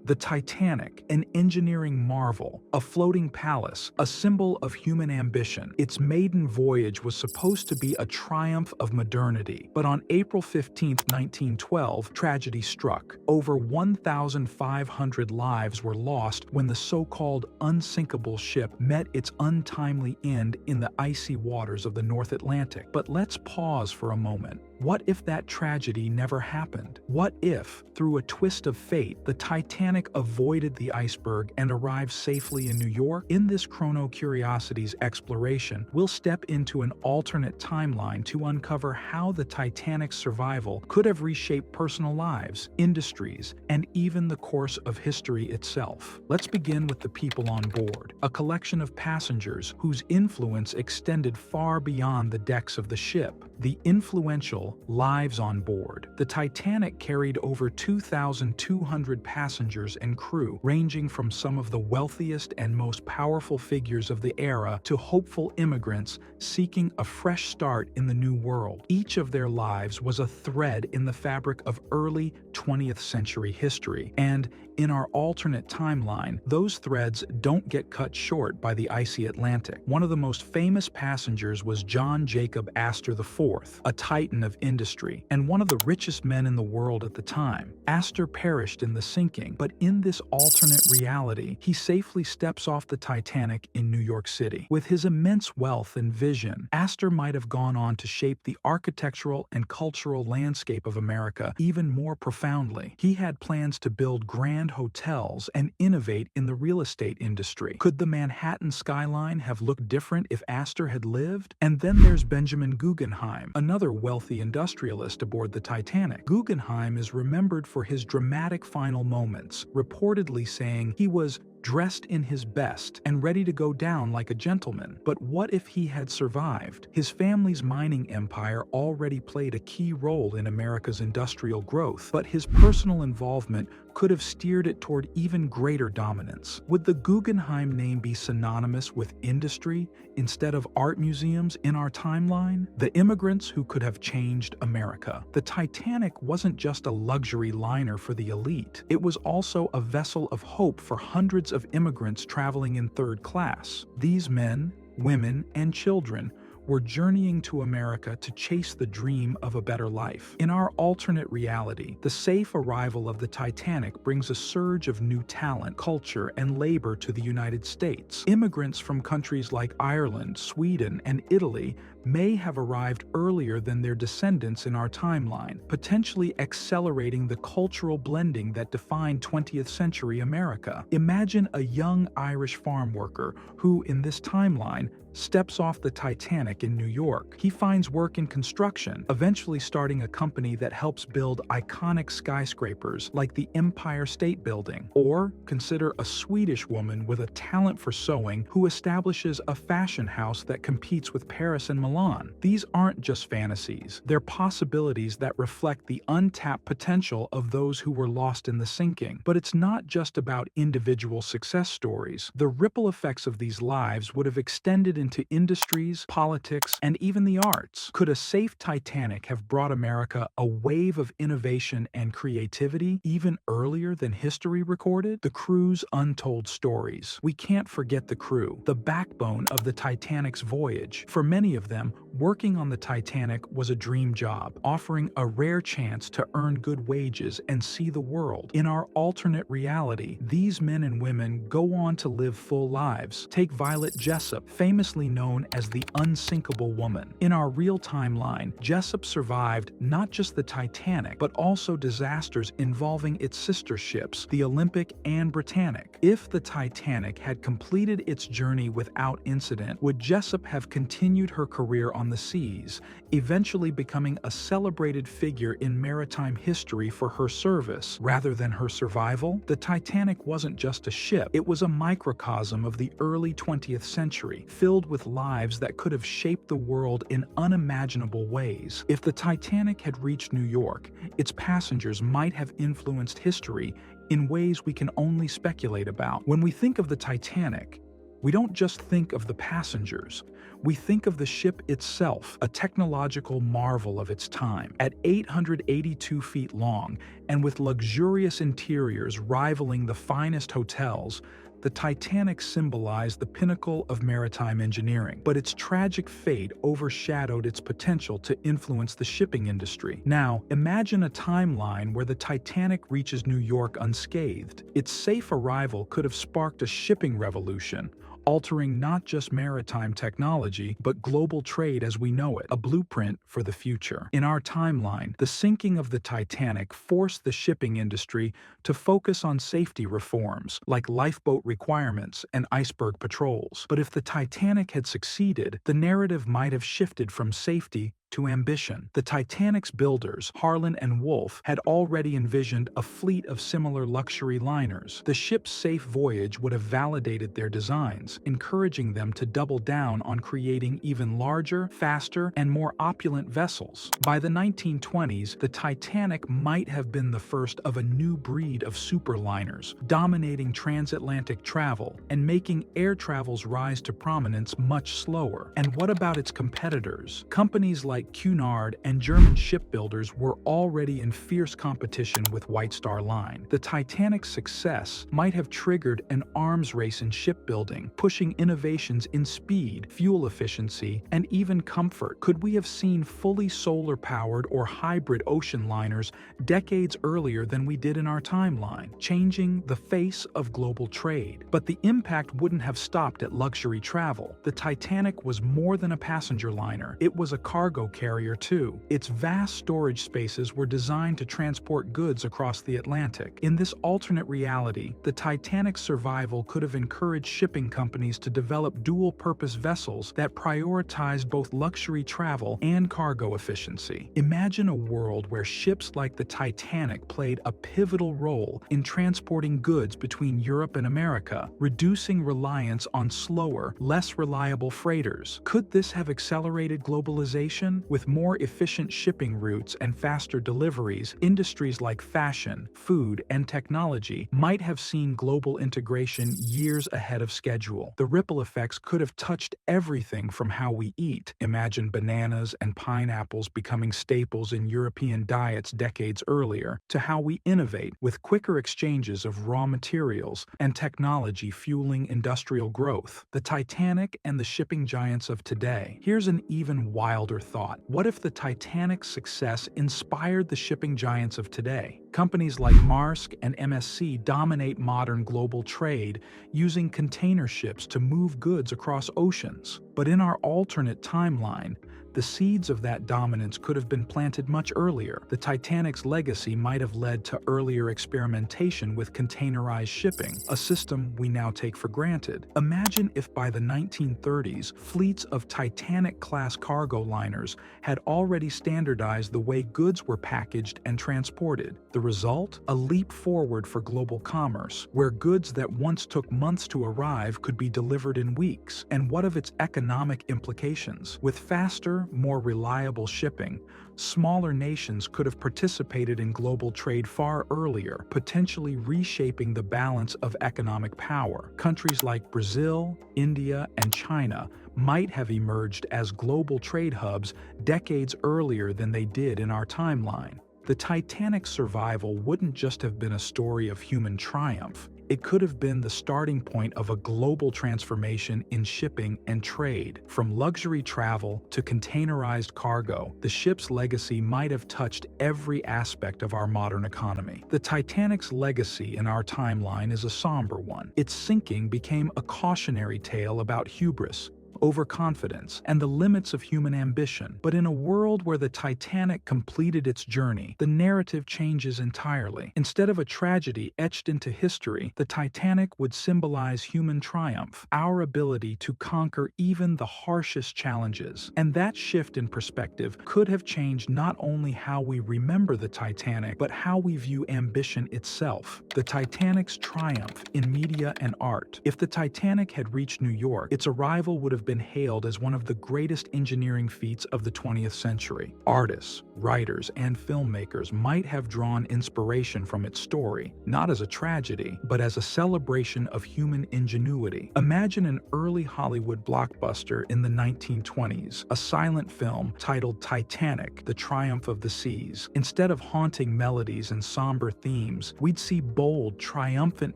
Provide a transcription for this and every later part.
The Titanic, an engineering marvel, a floating palace, a symbol of human ambition. Its maiden voyage was supposed to be a triumph of modernity, but on April 15, 1912, tragedy struck. Over 1,500 lives were lost when the so-called unsinkable ship met its untimely end in the icy waters of the North Atlantic. But let's pause for a moment. What if that tragedy never happened? What if, through a twist of fate, the Titanic avoided the iceberg and arrived safely in New York? In this Chrono Curiosities exploration, we'll step into an alternate timeline to uncover how the Titanic's survival could have reshaped personal lives, industries, and even the course of history itself. Let's begin with the people on board, a collection of passengers whose influence extended far beyond the decks of the ship. The influential lives on board. The Titanic carried over 2,200 passengers and crew, ranging from some of the wealthiest and most powerful figures of the era to hopeful immigrants seeking a fresh start in the new world. Each of their lives was a thread in the fabric of early 20th century history, and in our alternate timeline, those threads don't get cut short by the icy Atlantic. One of the most famous passengers was John Jacob Astor IV, a titan of industry, and one of the richest men in the world at the time. Astor perished in the sinking, but in this alternate reality, he safely steps off the Titanic in New York City. With his immense wealth and vision, Astor might have gone on to shape the architectural and cultural landscape of America even more profoundly. He had plans to build grand hotels and innovate in the real estate industry. Could the Manhattan skyline have looked different if Astor had lived? And then there's Benjamin Guggenheim, another wealthy industrialist aboard the Titanic. Guggenheim is remembered for his dramatic final moments, reportedly saying he was dressed in his best and ready to go down like a gentleman. But what if he had survived? His family's mining empire already played a key role in America's industrial growth, but his personal involvement could have steered it toward even greater dominance. Would the Guggenheim name be synonymous with industry instead of art museums in our timeline? The immigrants who could have changed America. The Titanic wasn't just a luxury liner for the elite. It was also a vessel of hope for hundreds of immigrants traveling in third class. These men, women, and children were journeying to America to chase the dream of a better life. In our alternate reality, the safe arrival of the Titanic brings a surge of new talent, culture, and labor to the United States. Immigrants from countries like Ireland, Sweden, and Italy may have arrived earlier than their descendants in our timeline, potentially accelerating the cultural blending that defined 20th century America. Imagine a young Irish farm worker who, in this timeline, steps off the Titanic in New York. He finds work in construction, eventually starting a company that helps build iconic skyscrapers like the Empire State Building. Or consider a Swedish woman with a talent for sewing who establishes a fashion house that competes with Paris and Milan. These aren't just fantasies. They're possibilities that reflect the untapped potential of those who were lost in the sinking. But it's not just about individual success stories. The ripple effects of these lives would have extended into industries, politics, and even the arts. Could a safe Titanic have brought America a wave of innovation and creativity even earlier than history recorded? The crew's untold stories. We can't forget the crew, the backbone of the Titanic's voyage. For many of them, working on the Titanic was a dream job, offering a rare chance to earn good wages and see the world. In our alternate reality, these men and women go on to live full lives. Take Violet Jessup, famously known as the unsinkable woman. In our real timeline, Jessup survived not just the Titanic, but also disasters involving its sister ships, the Olympic and Britannic. If the Titanic had completed its journey without incident, would Jessup have continued her career on the seas, eventually becoming a celebrated figure in maritime history for her service rather than her survival? The Titanic wasn't just a ship, it was a microcosm of the early 20th century, filled with lives that could have shaped the world in unimaginable ways. If the Titanic had reached New York, its passengers might have influenced history in ways we can only speculate about. When we think of the Titanic, We don't just think of the passengers. We think of the ship itself, a technological marvel of its time. At 882 feet long and with luxurious interiors rivaling the finest hotels, the Titanic symbolized the pinnacle of maritime engineering, but its tragic fate overshadowed its potential to influence the shipping industry. Now, imagine a timeline where the Titanic reaches New York unscathed. Its safe arrival could have sparked a shipping revolution, altering not just maritime technology, but global trade as we know it, a blueprint for the future. In our timeline, the sinking of the Titanic forced the shipping industry to focus on safety reforms, like lifeboat requirements and iceberg patrols. But if the Titanic had succeeded, the narrative might have shifted from safety to ambition. The Titanic's builders, Harlan and Wolff, had already envisioned a fleet of similar luxury liners. The ship's safe voyage would have validated their designs, encouraging them to double down on creating even larger, faster, and more opulent vessels. By the 1920s, the Titanic might have been the first of a new breed of superliners, dominating transatlantic travel and making air travel's rise to prominence much slower. And what about its competitors? Companies like Cunard and German shipbuilders were already in fierce competition with White Star Line. The Titanic's success might have triggered an arms race in shipbuilding, pushing innovations in speed, fuel efficiency, and even comfort. Could we have seen fully solar-powered or hybrid ocean liners decades earlier than we did in our timeline, changing the face of global trade? But the impact wouldn't have stopped at luxury travel. The Titanic was more than a passenger liner. It was a cargo carrier too. Its vast storage spaces were designed to transport goods across the Atlantic. In this alternate reality, the Titanic's survival could have encouraged shipping companies to develop dual-purpose vessels that prioritized both luxury travel and cargo efficiency. Imagine a world where ships like the Titanic played a pivotal role in transporting goods between Europe and America, reducing reliance on slower, less reliable freighters. Could this have accelerated globalization? With more efficient shipping routes and faster deliveries, industries like fashion, food, and technology might have seen global integration years ahead of schedule. The ripple effects could have touched everything from how we eat. Imagine bananas and pineapples becoming staples in European diets decades earlier, to how we innovate with quicker exchanges of raw materials and technology fueling industrial growth. The Titanic and the shipping giants of today. Here's an even wilder thought. What if the Titanic's success inspired the shipping giants of today? Companies like Maersk and MSC dominate modern global trade, using container ships to move goods across oceans. But in our alternate timeline, the seeds of that dominance could have been planted much earlier. The Titanic's legacy might have led to earlier experimentation with containerized shipping, a system we now take for granted. Imagine if by the 1930s, fleets of Titanic-class cargo liners had already standardized the way goods were packaged and transported. The result? A leap forward for global commerce, where goods that once took months to arrive could be delivered in weeks. And what of its economic implications? With faster, more reliable shipping, smaller nations could have participated in global trade far earlier, potentially reshaping the balance of economic power. Countries like Brazil, India, and China might have emerged as global trade hubs decades earlier than they did in our timeline. The Titanic's survival wouldn't just have been a story of human triumph. It could have been the starting point of a global transformation in shipping and trade. From luxury travel to containerized cargo, the ship's legacy might have touched every aspect of our modern economy. The Titanic's legacy in our timeline is a somber one. Its sinking became a cautionary tale about hubris, overconfidence, and the limits of human ambition. But in a world where the Titanic completed its journey, the narrative changes entirely. Instead of a tragedy etched into history, the Titanic would symbolize human triumph, our ability to conquer even the harshest challenges. And that shift in perspective could have changed not only how we remember the Titanic, but how we view ambition itself. The Titanic's triumph in media and art. If the Titanic had reached New York, its arrival would have been hailed as one of the greatest engineering feats of the 20th century. Artists, writers, and filmmakers might have drawn inspiration from its story, not as a tragedy, but as a celebration of human ingenuity. Imagine an early Hollywood blockbuster in the 1920s, a silent film titled Titanic, The Triumph of the Seas. Instead of haunting melodies and somber themes, we'd see bold, triumphant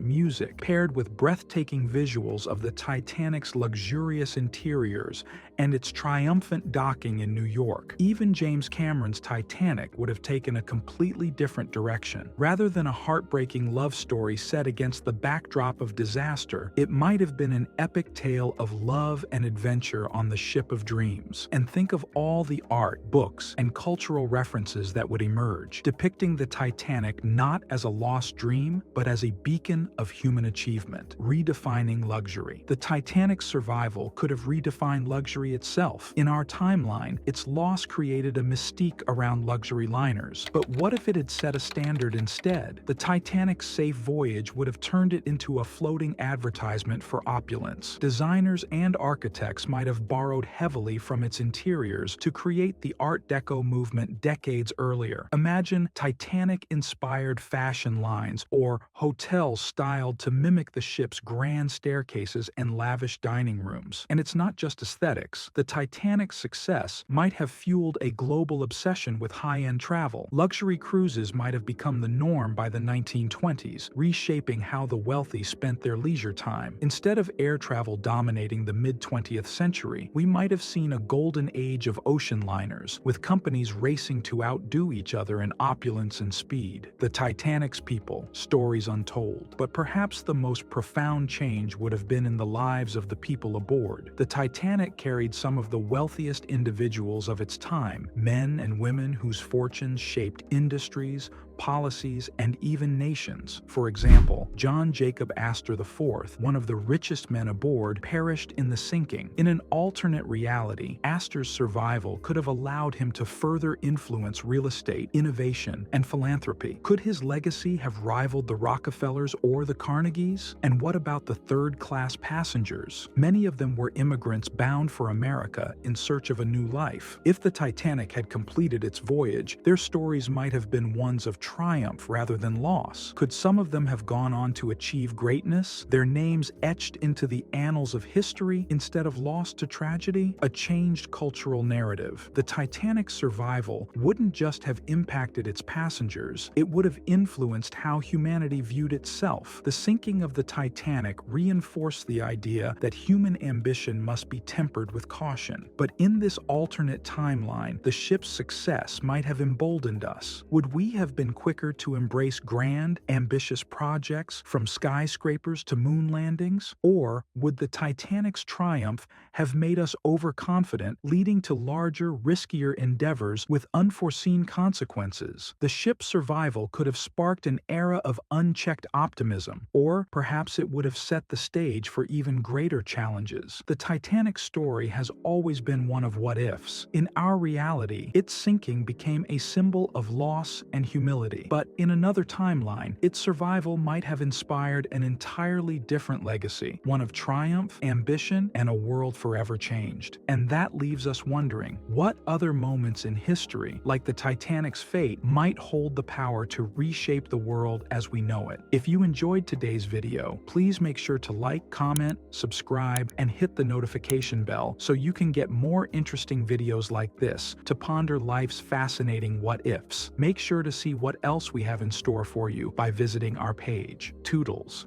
music paired with breathtaking visuals of the Titanic's luxurious interiors and its triumphant docking in New York. Even James Cameron's Titanic would have taken a completely different direction. Rather than a heartbreaking love story set against the backdrop of disaster, it might have been an epic tale of love and adventure on the ship of dreams. And think of all the art, books, and cultural references that would emerge, depicting the Titanic not as a lost dream, but as a beacon of human achievement, redefining luxury. The Titanic's survival could have redefined luxury itself. In our timeline, its loss created a mystique around luxury liners. But what if it had set a standard instead? The Titanic's safe voyage would have turned it into a floating advertisement for opulence. Designers and architects might have borrowed heavily from its interiors to create the Art Deco movement decades earlier. Imagine Titanic-inspired fashion lines or hotels styled to mimic the ship's grand staircases and lavish dining rooms. And it's not just aesthetics. The Titanic's success might have fueled a global obsession with high-end travel. Luxury cruises might have become the norm by the 1920s, reshaping how the wealthy spent their leisure time. Instead of air travel dominating the mid-20th century, we might have seen a golden age of ocean liners, with companies racing to outdo each other in opulence and speed. The Titanic's people, stories untold. But perhaps the most profound change would have been in the lives of the people aboard. The Titanic carried some of the wealthiest individuals of its time, men and women whose fortunes shaped industries, policies, and even nations. For example, John Jacob Astor IV, one of the richest men aboard, perished in the sinking. In an alternate reality, Astor's survival could have allowed him to further influence real estate, innovation, and philanthropy. Could his legacy have rivaled the Rockefellers or the Carnegies? And what about the third-class passengers? Many of them were immigrants bound for America in search of a new life. If the Titanic had completed its voyage, their stories might have been ones of triumph rather than loss. Could some of them have gone on to achieve greatness, their names etched into the annals of history instead of lost to tragedy? A changed cultural narrative. The Titanic's survival wouldn't just have impacted its passengers, it would have influenced how humanity viewed itself. The sinking of the Titanic reinforced the idea that human ambition must be tempered with caution. But in this alternate timeline, the ship's success might have emboldened us. Would we have been quicker to embrace grand, ambitious projects, from skyscrapers to moon landings? Or would the Titanic's triumph have made us overconfident, leading to larger, riskier endeavors with unforeseen consequences? The ship's survival could have sparked an era of unchecked optimism, or perhaps it would have set the stage for even greater challenges. The Titanic story has always been one of what-ifs. In our reality, its sinking became a symbol of loss and humility. But in another timeline, its survival might have inspired an entirely different legacy, one of triumph, ambition, and a world forever changed. And that leaves us wondering, what other moments in history, like the Titanic's fate, might hold the power to reshape the world as we know it? If you enjoyed today's video, please make sure to like, comment, subscribe, and hit the notification bell so you can get more interesting videos like this to ponder life's fascinating what-ifs. Make sure to see what else we have in store for you by visiting our page. Toodles.